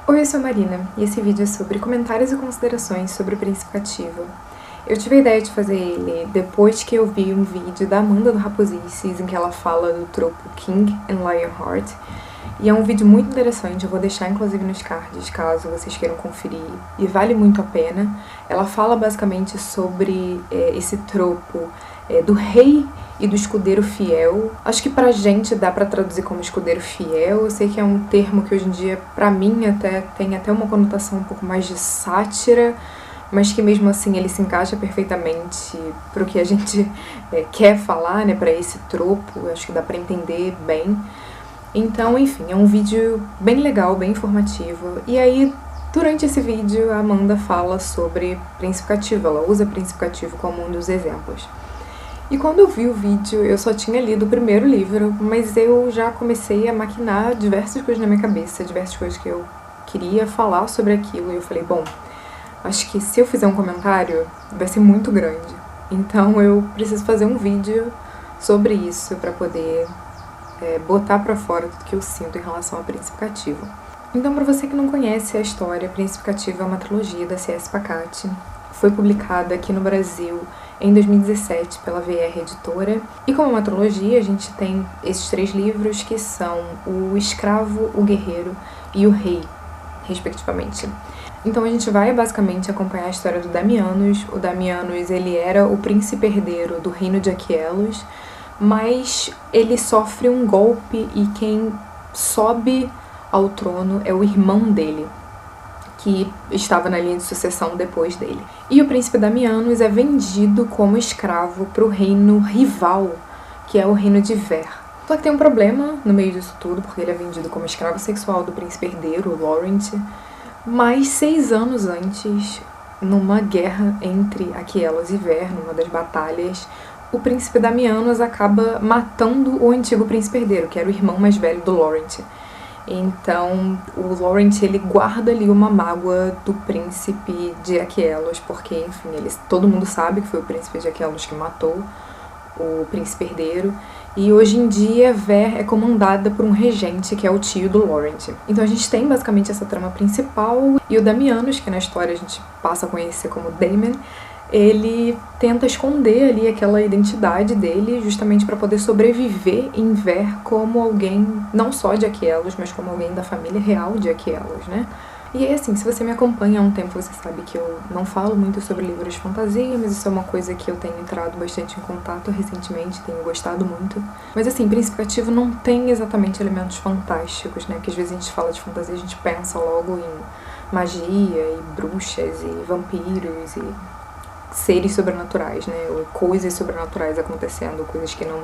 Oi, eu sou a Marina, e esse vídeo é sobre comentários e considerações sobre o Príncipe Cativo. Eu tive a ideia de fazer ele depois que eu vi um vídeo da Amanda do Raposices, em que ela fala do tropo King and Lionheart, e é um vídeo muito interessante, eu vou deixar inclusive nos cards caso vocês queiram conferir, e vale muito a pena. Ela fala basicamente sobre esse tropo do rei e do escudeiro fiel. Acho que pra gente dá pra traduzir como escudeiro fiel. Eu sei que é um termo que hoje em dia, pra mim, tem até uma conotação um pouco mais de sátira, mas que mesmo assim ele se encaixa perfeitamente pro que a gente quer falar, né, pra esse tropo. Acho que dá pra entender bem. Então, enfim, é um vídeo bem legal, bem informativo. E aí, durante esse vídeo, a Amanda fala sobre Príncipe Cativo. Ela usa Príncipe Cativo como um dos exemplos. E quando eu vi o vídeo, eu só tinha lido o primeiro livro, mas eu já comecei a maquinar diversas coisas na minha cabeça, diversas coisas que eu queria falar sobre aquilo, e eu falei, bom, acho que se eu fizer um comentário, vai ser muito grande. Então eu preciso fazer um vídeo sobre isso pra poder botar pra fora tudo que eu sinto em relação ao Príncipe Cativo. Então, pra você que não conhece a história, Príncipe Cativo é uma trilogia da C.S. Pacat. Foi publicada aqui no Brasil em 2017 pela VR Editora. E como uma trilogia, a gente tem esses 3 livros que são O Escravo, o Guerreiro e o Rei, respectivamente. Então a gente vai basicamente acompanhar a história do Damianos. O Damianos, ele era o príncipe herdeiro do reino de Aquelos, mas ele sofre um golpe e quem sobe ao trono é o irmão dele, que estava na linha de sucessão depois dele. E o príncipe Damianos é vendido como escravo para o reino rival, que é o reino de Ver. Só que tem um problema no meio disso tudo, porque ele é vendido como escravo sexual do príncipe herdeiro, o Laurent, mas 6 anos antes, numa guerra entre Aquelos e Ver, numa das batalhas, o príncipe Damianos acaba matando o antigo príncipe herdeiro, que era o irmão mais velho do Laurent. Então, o Laurent, ele guarda ali uma mágoa do príncipe de Aquelos, porque, enfim, todo mundo sabe que foi o príncipe de Aquelos que matou o príncipe herdeiro, e hoje em dia Ver é comandada por um regente que é o tio do Laurent. Então a gente tem basicamente essa trama principal, e o Damianos, que na história a gente passa a conhecer como Daemon, ele tenta esconder ali aquela identidade dele justamente para poder sobreviver em Ver como alguém não só de Aquelos, mas como alguém da família real de Aquelos, né? E aí, assim, se você me acompanha há um tempo, você sabe que eu não falo muito sobre livros de fantasia, mas isso é uma coisa que eu tenho entrado bastante em contato recentemente, tenho gostado muito. Mas assim, Príncipe Cativo não tem exatamente elementos fantásticos, né? Porque às vezes a gente fala de fantasia, a gente pensa logo em magia e bruxas e vampiros e seres sobrenaturais, né, ou coisas sobrenaturais acontecendo, coisas que não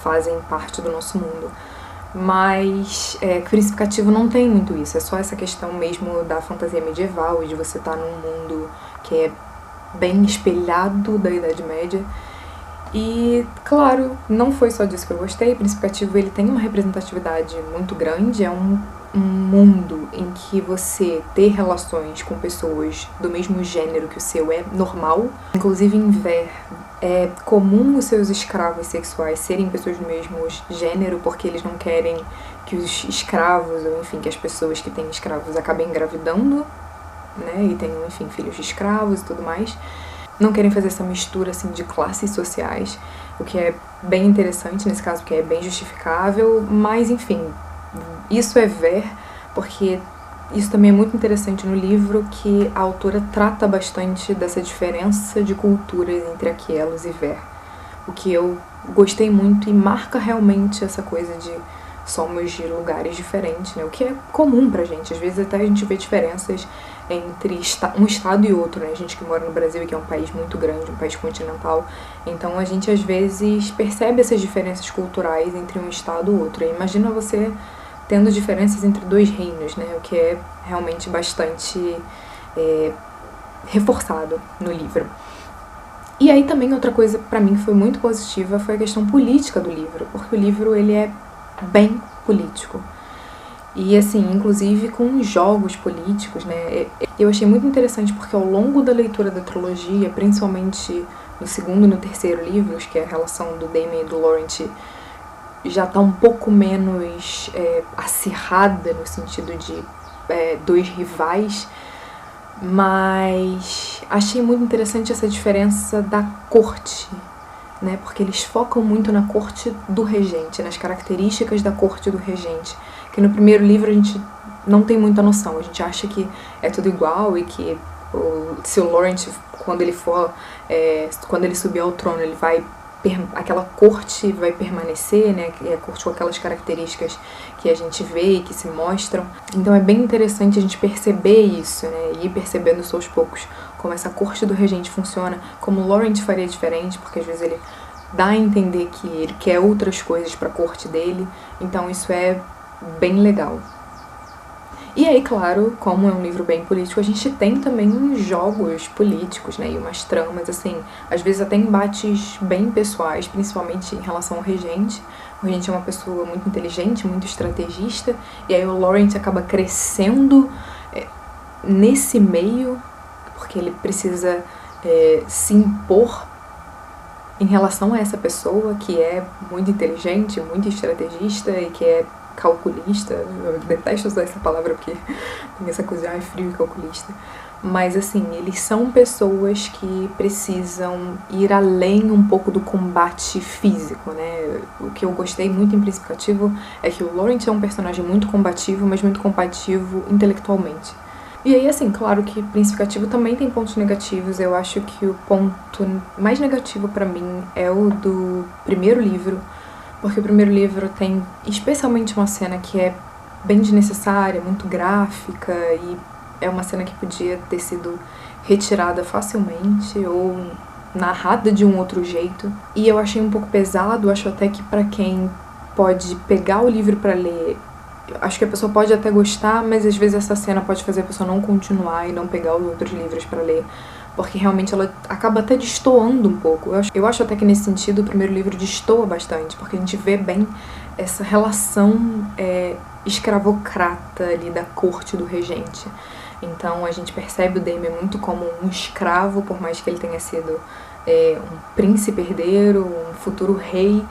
fazem parte do nosso mundo. Mas Príncipe Cativo não tem muito isso, é só essa questão mesmo da fantasia medieval e de você estar num mundo que é bem espelhado da Idade Média. E, claro, não foi só disso que eu gostei. Príncipe Cativo, ele tem uma representatividade muito grande, é um mundo em que você ter relações com pessoas do mesmo gênero que o seu é normal. Inclusive em Ver é comum os seus escravos sexuais serem pessoas do mesmo gênero, porque eles não querem que os escravos, ou enfim, que as pessoas que têm escravos acabem engravidando, né, e tenham, enfim, filhos de escravos e tudo mais. Não querem fazer essa mistura, assim, de classes sociais, o que é bem interessante nesse caso, porque é bem justificável, mas, enfim, isso é Ver, porque isso também é muito interessante no livro, que a autora trata bastante dessa diferença de culturas entre Aquelos e Ver, o que eu gostei muito e marca realmente essa coisa de somos de lugares diferentes, né, o que é comum pra gente, às vezes até a gente vê diferenças entre um estado e outro, né? A gente que mora no Brasil e que é um país muito grande, um país continental, então a gente às vezes percebe essas diferenças culturais entre um estado e outro. E imagina você tendo diferenças entre 2 reinos, né? O que é realmente bastante reforçado no livro. E aí também outra coisa pra mim que foi muito positiva foi a questão política do livro, porque o livro ele é bem político. E assim, inclusive com jogos políticos, né? Eu achei muito interessante porque ao longo da leitura da trilogia, principalmente no segundo e no terceiro livros, que é a relação do Daemon e do Laurent já tá um pouco menos acirrada no sentido de dois rivais, mas achei muito interessante essa diferença da corte, né? Porque eles focam muito na corte do regente, nas características da corte do regente, que no primeiro livro a gente não tem muita noção, a gente acha que é tudo igual e que se o Laurent, quando ele subir ao trono, aquela corte vai permanecer, né? A corte com aquelas características que a gente vê e que se mostram. Então é bem interessante a gente perceber isso, né? E ir percebendo isso aos poucos, como essa corte do regente funciona, como o Laurent faria diferente, porque às vezes ele dá a entender que ele quer outras coisas para a corte dele. Então isso é bem legal. E aí, claro, como é um livro bem político, a gente tem também uns jogos políticos, né, e umas tramas, assim, às vezes até embates bem pessoais, principalmente em relação ao regente. O regente é uma pessoa muito inteligente, muito estrategista, e aí o Laurent acaba crescendo nesse meio, porque ele precisa se impor em relação a essa pessoa que é muito inteligente, muito estrategista e que é calculista. Eu detesto usar essa palavra porque tem essa coisa de frio e calculista, mas assim, eles são pessoas que precisam ir além um pouco do combate físico, né? O que eu gostei muito em Príncipe Cativo é que o Laurent é um personagem muito combativo, mas muito combativo intelectualmente. E aí, assim, claro que Príncipe Cativo também tem pontos negativos. Eu acho que o ponto mais negativo pra mim é o do primeiro livro, porque o primeiro livro tem especialmente uma cena que é bem desnecessária, muito gráfica, e é uma cena que podia ter sido retirada facilmente ou narrada de um outro jeito. E eu achei um pouco pesado, acho até que pra quem pode pegar o livro pra ler, acho que a pessoa pode até gostar, mas às vezes essa cena pode fazer a pessoa não continuar e não pegar os outros livros pra ler, porque realmente ela acaba até destoando um pouco. Eu acho até que nesse sentido o primeiro livro destoa bastante, porque a gente vê bem essa relação escravocrata ali da corte do regente. Então a gente percebe o Daemon muito como um escravo, por mais que ele tenha sido um príncipe herdeiro, um futuro rei,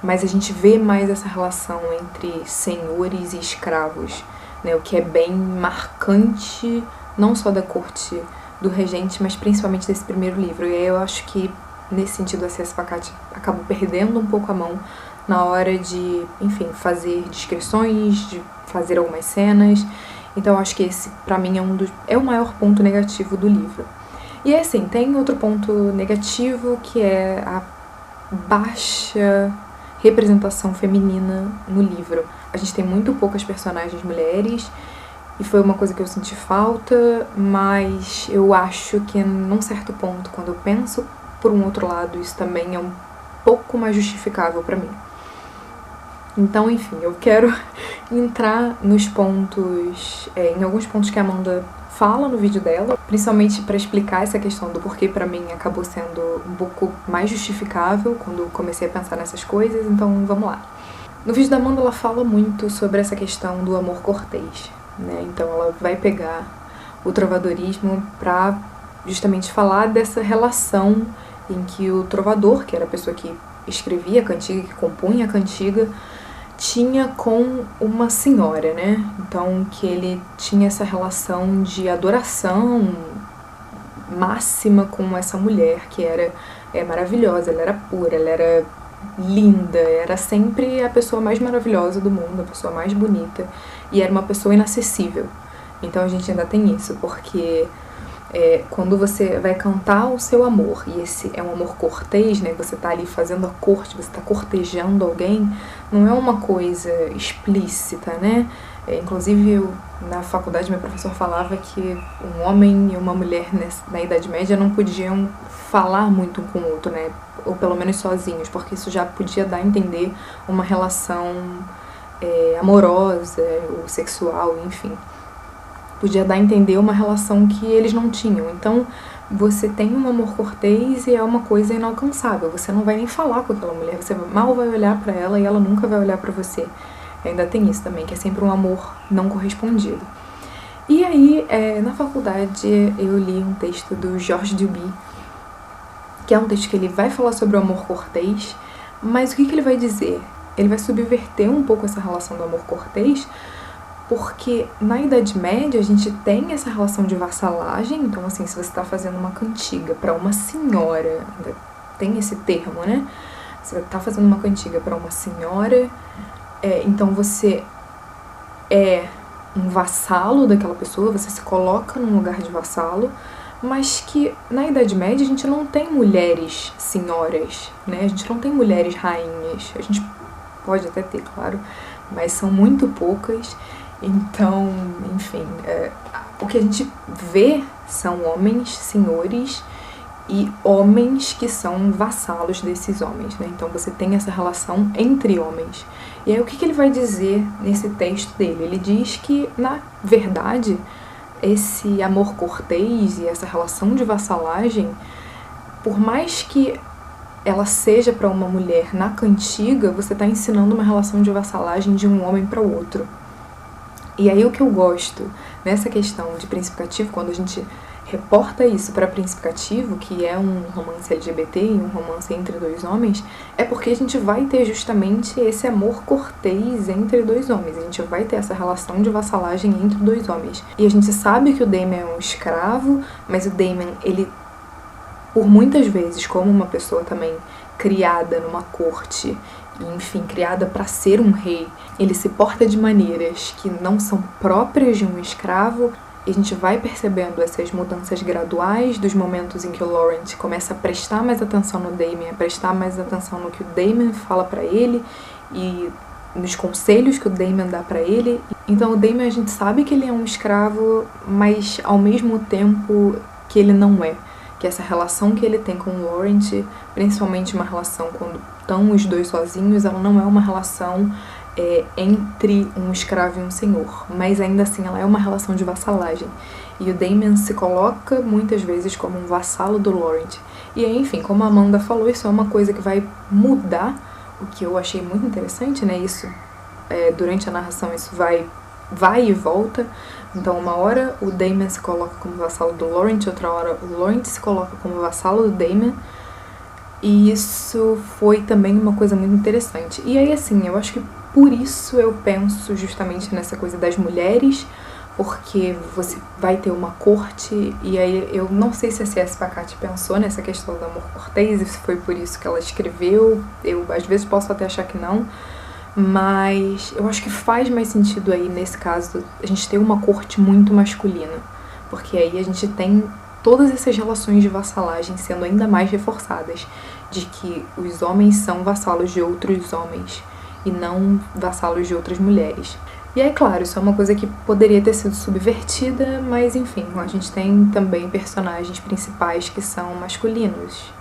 mas a gente vê mais essa relação entre senhores e escravos, né, o que é bem marcante, não só da corte do regente, mas principalmente desse primeiro livro. E aí eu acho que, nesse sentido, a C.S. Pacat acabou perdendo um pouco a mão na hora de, enfim, fazer descrições, de fazer algumas cenas. Então eu acho que esse, pra mim, é o maior ponto negativo do livro. E assim, tem outro ponto negativo, que é a baixa representação feminina no livro. A gente tem muito poucas personagens mulheres, e foi uma coisa que eu senti falta, mas eu acho que num certo ponto, quando eu penso por um outro lado, isso também é um pouco mais justificável pra mim. Então, enfim, eu quero entrar nos pontos, em alguns pontos que a Amanda fala no vídeo dela, principalmente pra explicar essa questão do porquê pra mim acabou sendo um pouco mais justificável quando eu comecei a pensar nessas coisas, então vamos lá. No vídeo da Amanda ela fala muito sobre essa questão do amor cortês, né? Então ela vai pegar o trovadorismo pra justamente falar dessa relação em que o trovador, que era a pessoa que escrevia a cantiga, que compunha a cantiga, tinha com uma senhora, né? Então que ele tinha essa relação de adoração máxima com essa mulher que era maravilhosa, ela era pura, ela era linda, era sempre a pessoa mais maravilhosa do mundo, a pessoa mais bonita, e era uma pessoa inacessível. Então a gente ainda tem isso, porque quando você vai cantar o seu amor, e esse é um amor cortês, né, você tá ali fazendo a corte, você tá cortejando alguém, não é uma coisa explícita, né? Inclusive, na faculdade, meu professor falava que um homem e uma mulher na Idade Média não podiam falar muito um com o outro, né? Ou pelo menos sozinhos, porque isso já podia dar a entender uma relação amorosa ou sexual, enfim. Podia dar a entender uma relação que eles não tinham. Então, você tem um amor cortês e é uma coisa inalcançável. Você não vai nem falar com aquela mulher, você mal vai olhar pra ela e ela nunca vai olhar pra você. Ainda tem isso também, que é sempre um amor não correspondido. E aí, na faculdade, eu li um texto do Georges Duby, que é um texto que ele vai falar sobre o amor cortês, mas o que ele vai dizer? Ele vai subverter um pouco essa relação do amor cortês, porque na Idade Média a gente tem essa relação de vassalagem, então assim, se você está fazendo uma cantiga para uma senhora, ainda tem esse termo, né? Você está fazendo uma cantiga para uma senhora, então você é um vassalo daquela pessoa, você se coloca num lugar de vassalo, mas que na Idade Média a gente não tem mulheres senhoras, né? A gente não tem mulheres rainhas, a gente pode até ter, claro, mas são muito poucas. Então, enfim, o que a gente vê são homens senhores e homens que são vassalos desses homens, né? Então você tem essa relação entre homens. E aí o que ele vai dizer nesse texto dele? Ele diz que, na verdade, esse amor cortês e essa relação de vassalagem, por mais que ela seja para uma mulher na cantiga, você está ensinando uma relação de vassalagem de um homem para o outro. E aí o que eu gosto nessa questão de príncipe cativo, quando a gente reporta isso para príncipe cativo, que é um romance LGBT e um romance entre dois homens, é porque a gente vai ter justamente esse amor cortês entre dois homens. A gente vai ter essa relação de vassalagem entre dois homens. E a gente sabe que o Daemon é um escravo, mas o Daemon, ele, por muitas vezes, como uma pessoa também criada numa corte, enfim, criada para ser um rei, ele se porta de maneiras que não são próprias de um escravo, e a gente vai percebendo essas mudanças graduais dos momentos em que o Laurent começa a prestar mais atenção no Daemon, a prestar mais atenção no que o Daemon fala para ele e nos conselhos que o Daemon dá para ele. Então o Daemon, a gente sabe que ele é um escravo, mas ao mesmo tempo que ele não é. Que essa relação que ele tem com o Laurent, principalmente uma relação quando estão os dois sozinhos, ela não é uma relação entre um escravo e um senhor, mas ainda assim ela é uma relação de vassalagem. E o Daemon se coloca muitas vezes como um vassalo do Laurent. E aí, enfim, como a Amanda falou, isso é uma coisa que vai mudar, o que eu achei muito interessante, né? Isso, durante a narração, isso vai e volta. Então, uma hora o Daemon se coloca como vassalo do Laurent, outra hora o Laurent se coloca como vassalo do Daemon. E isso foi também uma coisa muito interessante. E aí, assim, eu acho que por isso eu penso justamente nessa coisa das mulheres, porque você vai ter uma corte, e aí eu não sei se a C.S. Pacat pensou nessa questão do amor cortês, e se foi por isso que ela escreveu, eu às vezes posso até achar que não, mas eu acho que faz mais sentido aí, nesse caso, a gente ter uma corte muito masculina, porque aí a gente tem todas essas relações de vassalagem sendo ainda mais reforçadas, de que os homens são vassalos de outros homens e não vassalos de outras mulheres. E é claro, isso é uma coisa que poderia ter sido subvertida, mas enfim, a gente tem também personagens principais que são masculinos.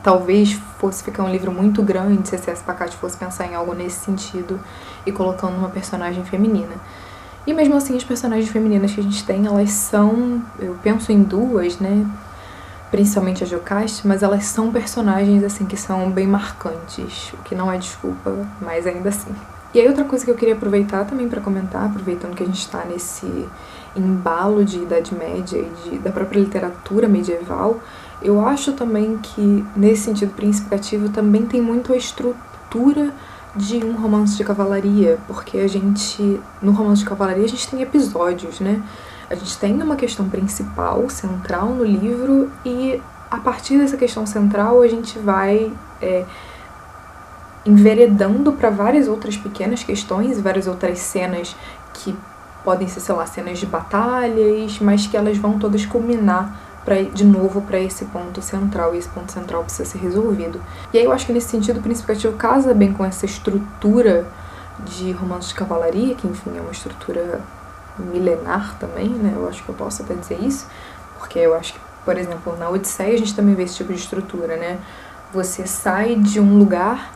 Talvez fosse ficar um livro muito grande se a C.S. Pacat fosse pensar em algo nesse sentido e colocando uma personagem feminina. E mesmo assim, as personagens femininas que a gente tem, elas são, eu penso em duas, né, principalmente a Jocasta, mas elas são personagens, assim, que são bem marcantes, o que não é desculpa, mas ainda assim. E aí outra coisa que eu queria aproveitar também para comentar, aproveitando que a gente está nesse embalo de Idade Média e da própria literatura medieval, eu acho também que, nesse sentido, Príncipe Cativo também tem muito a estrutura de um romance de cavalaria, porque no romance de cavalaria a gente tem episódios, né? A gente tem uma questão principal, central no livro, e a partir dessa questão central a gente vai enveredando para várias outras pequenas questões, várias outras cenas que podem ser, sei lá, cenas de batalhas, mas que elas vão todas culminar de novo para esse ponto central, e esse ponto central precisa ser resolvido. E aí eu acho que nesse sentido o Príncipe Cativo casa bem com essa estrutura de romance de cavalaria, que enfim é uma estrutura milenar também, né? Eu acho que eu posso até dizer isso, porque eu acho que, por exemplo, na Odisseia a gente também vê esse tipo de estrutura, né? Você sai de um lugar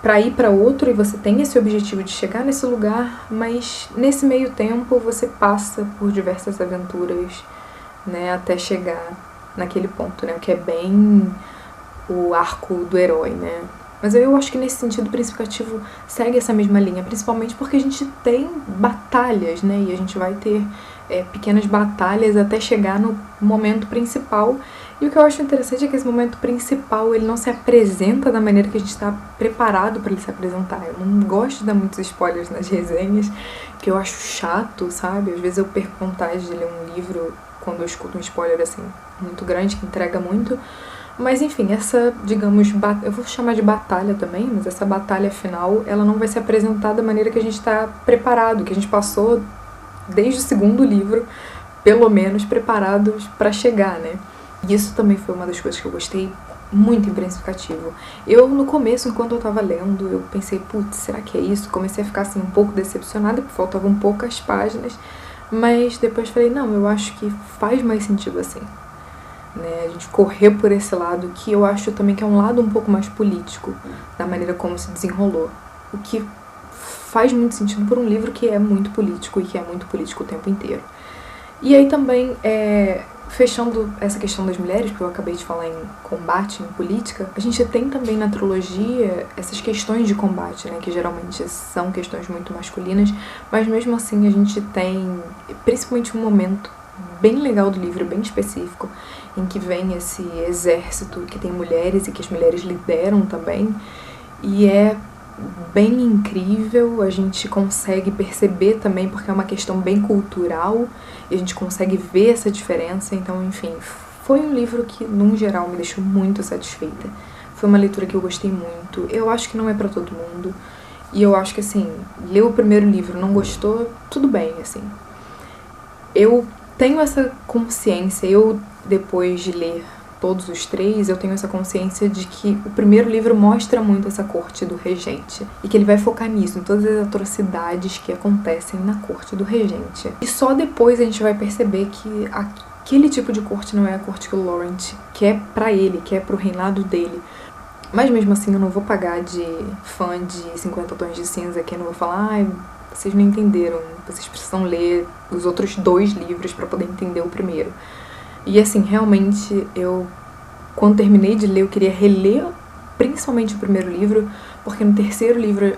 para ir para outro e você tem esse objetivo de chegar nesse lugar, mas nesse meio tempo você passa por diversas aventuras, né, até chegar naquele ponto, né, o que é bem o arco do herói, né. Mas eu acho que nesse sentido o Príncipe Cativo segue essa mesma linha, principalmente porque a gente tem batalhas, né, e a gente vai ter pequenas batalhas até chegar no momento principal. E o que eu acho interessante é que esse momento principal ele não se apresenta da maneira que a gente está preparado para ele se apresentar. Eu não gosto de dar muitos spoilers nas resenhas, que eu acho chato, sabe? Às vezes eu perco vontade de ler um livro quando eu escuto um spoiler, assim, muito grande, que entrega muito. Mas enfim, essa, digamos, eu vou chamar de batalha também, mas essa batalha final, ela não vai ser apresentada da maneira que a gente tá preparado, que a gente passou desde o segundo livro, pelo menos, preparados pra chegar, né? E isso também foi uma das coisas que eu gostei muito em Príncipe Cativo. Eu, no começo, enquanto eu tava lendo, eu pensei, putz, será que é isso? Comecei a ficar, assim, um pouco decepcionada, porque faltavam poucas páginas, mas depois falei, não, eu acho que faz mais sentido assim, né? A gente correr por esse lado, que eu acho também que é um lado um pouco mais político, da maneira como se desenrolou. O que faz muito sentido por um livro que é muito político, e que é muito político o tempo inteiro. E aí também, fechando essa questão das mulheres, porque eu acabei de falar em combate, em política, a gente tem também na trilogia essas questões de combate, né, que geralmente são questões muito masculinas, mas mesmo assim a gente tem, principalmente um momento bem legal do livro, bem específico, em que vem esse exército que tem mulheres e que as mulheres lideram também, e é bem incrível, a gente consegue perceber também, porque é uma questão bem cultural, e a gente consegue ver essa diferença, então, enfim, foi um livro que, num geral, me deixou muito satisfeita. Foi uma leitura que eu gostei muito, eu acho que não é pra todo mundo, e eu acho que, assim, leu o primeiro livro, não gostou, tudo bem, assim. Eu tenho essa consciência, depois de ler todos os três, eu tenho essa consciência de que o primeiro livro mostra muito essa corte do regente, e que ele vai focar nisso, em todas as atrocidades que acontecem na corte do regente. E só depois a gente vai perceber que aquele tipo de corte não é a corte que o Laurent quer pra ele, quer pro reinado dele. Mas mesmo assim eu não vou pagar de fã de 50 Tons de Cinza, que eu não vou falar, ai, vocês não entenderam, vocês precisam ler os outros 2 livros pra poder entender o primeiro. E assim, realmente, quando terminei de ler, eu queria reler principalmente o primeiro livro, porque no terceiro livro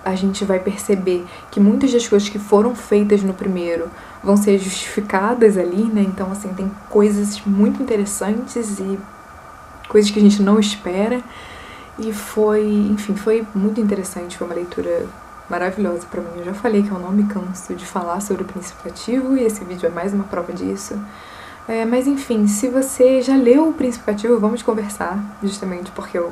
a gente vai perceber que muitas das coisas que foram feitas no primeiro vão ser justificadas ali, né? Então, assim, tem coisas muito interessantes e coisas que a gente não espera. E enfim, foi muito interessante, foi uma leitura maravilhosa pra mim. Eu já falei que eu não me canso de falar sobre o Príncipe Cativo, e esse vídeo é mais uma prova disso. Mas enfim, se você já leu o Príncipe Cativo, vamos conversar, justamente porque eu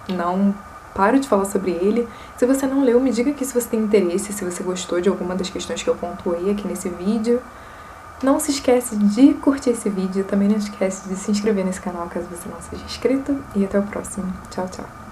não paro de falar sobre ele. Se você não leu, me diga aqui se você tem interesse, se você gostou de alguma das questões que eu pontuei aqui nesse vídeo. Não se esquece de curtir esse vídeo, também não esquece de se inscrever nesse canal caso você não seja inscrito, e até o próximo. Tchau, tchau!